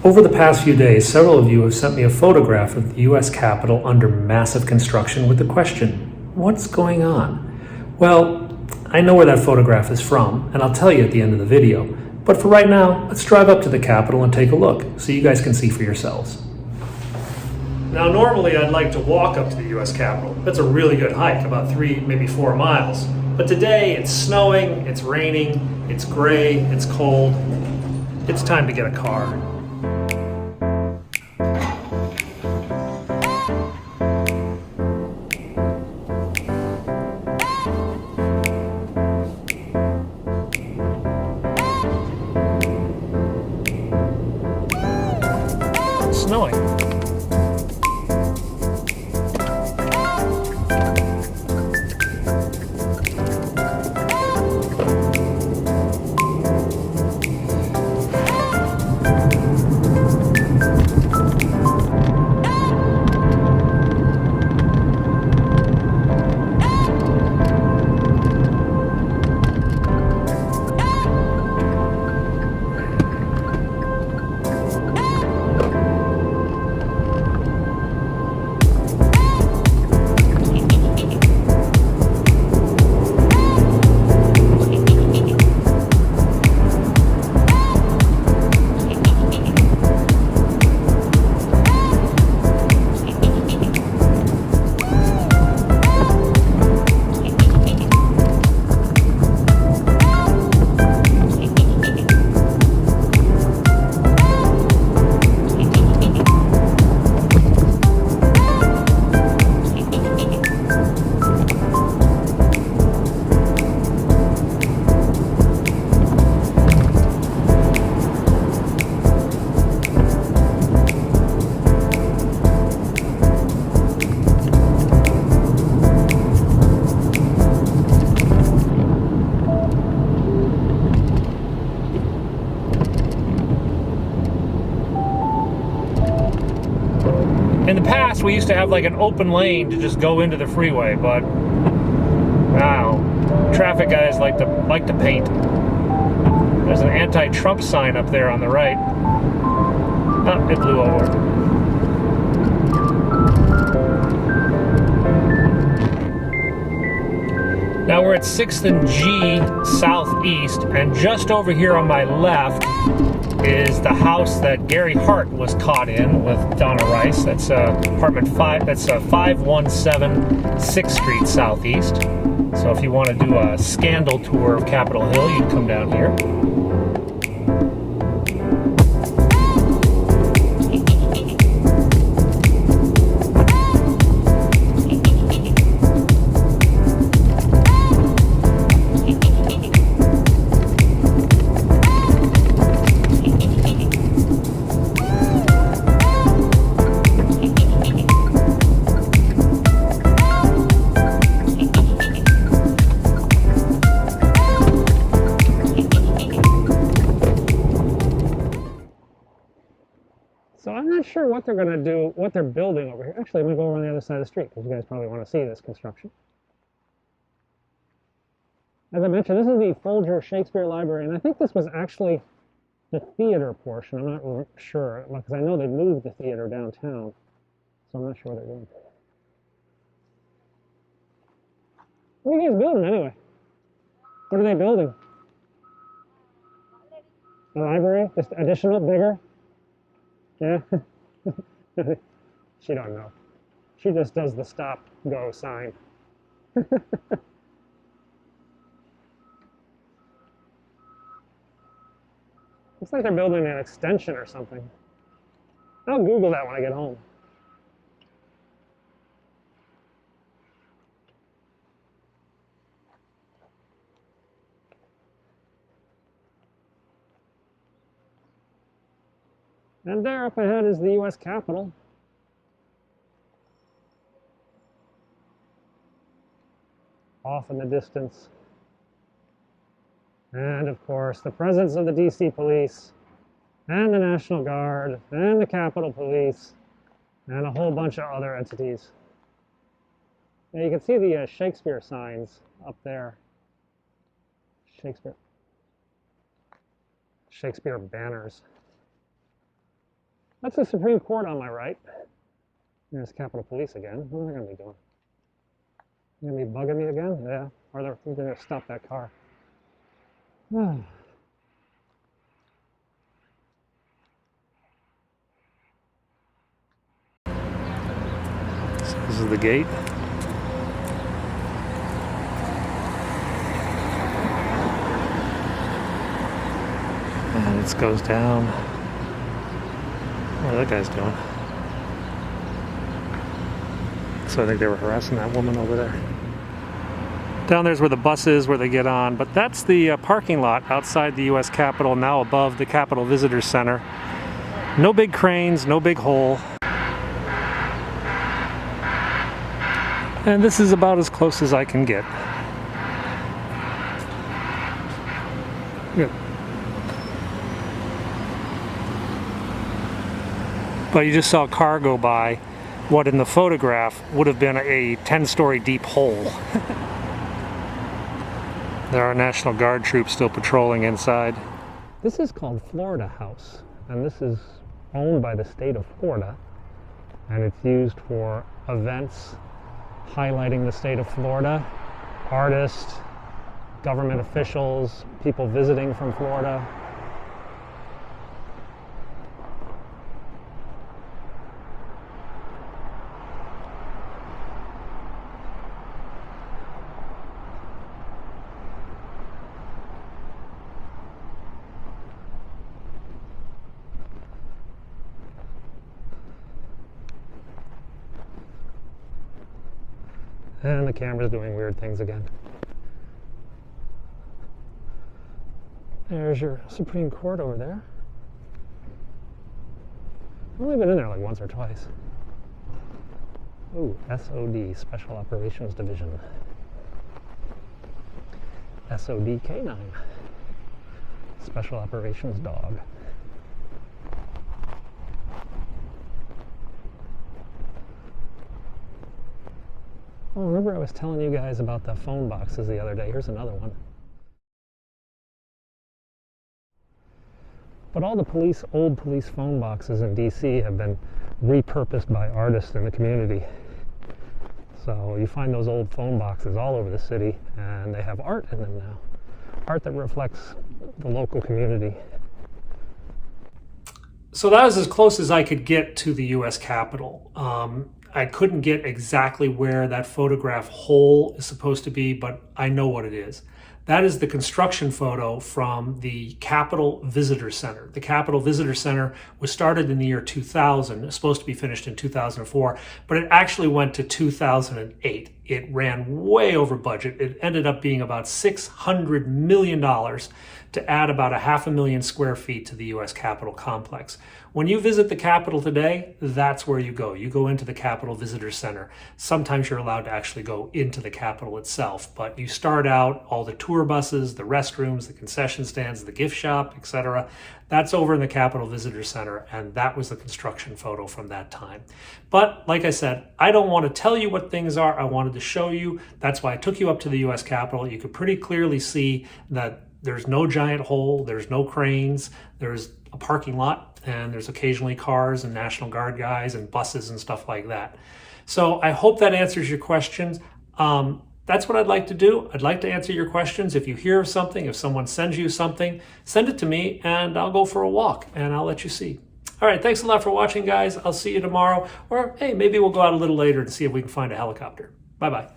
Over the past few days, several of you have sent me a photograph of the US Capitol under massive construction with the question, what's going on? Well, I know where that photograph is from, and I'll tell you at the end of the video. But for right now, let's drive up to the Capitol and take a look, so you guys can see for yourselves. Now, normally I'd like to walk up to the US Capitol. That's a really good hike, about 3, maybe 4 miles. But today it's snowing, it's raining, it's gray, it's cold. It's time to get a car. It's snowing. In the past, we used to have like an open lane to just go into the freeway, but wow, traffic guys like to paint. There's an anti-Trump sign up there on the right. Oh, it blew over. Now we're at 6th and G Southeast, and just over here on my left is the house that Gary Hart was caught in with Donna Rice. That's apartment 5. That's 517 6th Street Southeast. So if you want to do a scandal tour of Capitol Hill, you'd come down here. So I'm not sure what they're going to do, what they're building over here. Actually, I'm going to go over on the other side of the street because you guys probably want to see this construction. As I mentioned, this is the Folger Shakespeare Library, and I think this was actually the theater portion. I'm not sure, because I know they moved the theater downtown, so I'm not sure what they're doing. What are you guys building anyway? What are they building? A library? Just additional, bigger? Yeah? She don't know. She just does the stop, go sign. Looks like they're building an extension or something. I'll Google that when I get home. And there up ahead is the US Capitol. Off in the distance. And of course, the presence of the DC Police, and the National Guard, and the Capitol Police, and a whole bunch of other entities. Now you can see the Shakespeare signs up there. Shakespeare banners. That's the Supreme Court on my right. There's Capitol Police again. What are they going to be doing? They're going to be bugging me again? Yeah. Or they're going to stop that car. This is the gate. And it goes down. What are that guy's doing? So I think they were harassing that woman over there. Down there's where the bus is, where they get on. But that's the parking lot outside the U.S. Capitol, now above the Capitol Visitor Center. No big cranes, no big hole. And this is about as close as I can get. Good. But you just saw a car go by. What in the photograph would have been a 10-story deep hole. There are National Guard troops still patrolling inside. This is called Florida House, and this is owned by the state of Florida, and it's used for events highlighting the state of Florida, artists, government officials, people visiting from Florida. And the camera's doing weird things again. There's your Supreme Court over there. I've only been in there like once or twice. Ooh, SOD, Special Operations Division. SOD K9, Special Operations Dog. Oh, remember I was telling you guys about the phone boxes the other day. Here's another one. But all the old police phone boxes in DC have been repurposed by artists in the community. So you find those old phone boxes all over the city, and they have art in them now. Art that reflects the local community. So that was as close as I could get to the U.S. Capitol. I couldn't get exactly where that photograph hole is supposed to be, but I know what it is. That is the construction photo from the Capitol Visitor Center. The Capitol Visitor Center was started in the year 2000. It was supposed to be finished in 2004, but it actually went to 2008. It ran way over budget. It ended up being about $600 million to add about 500,000 square feet to the U.S. Capitol complex. When you visit the Capitol today, that's where you go. You go into the Capitol Visitor Center. Sometimes you're allowed to actually go into the Capitol itself, but you start out, all the tour buses, the restrooms, the concession stands, the gift shop, etc. That's over in the Capitol Visitor Center, and that was the construction photo from that time. But like I said, I don't want to tell you what things are. I wanted to show you. That's why I took you up to the U.S. Capitol. You could pretty clearly see that there's no giant hole, there's no cranes, there's a parking lot, and there's occasionally cars and National Guard guys and buses and stuff like that. So I hope that answers your questions. That's what I'd like to do. I'd like to answer your questions. If you hear of something, if someone sends you something, send it to me and I'll go for a walk and I'll let you see. All right, thanks a lot for watching, guys. I'll see you tomorrow. Or hey, maybe we'll go out a little later and see if we can find a helicopter. Bye-bye.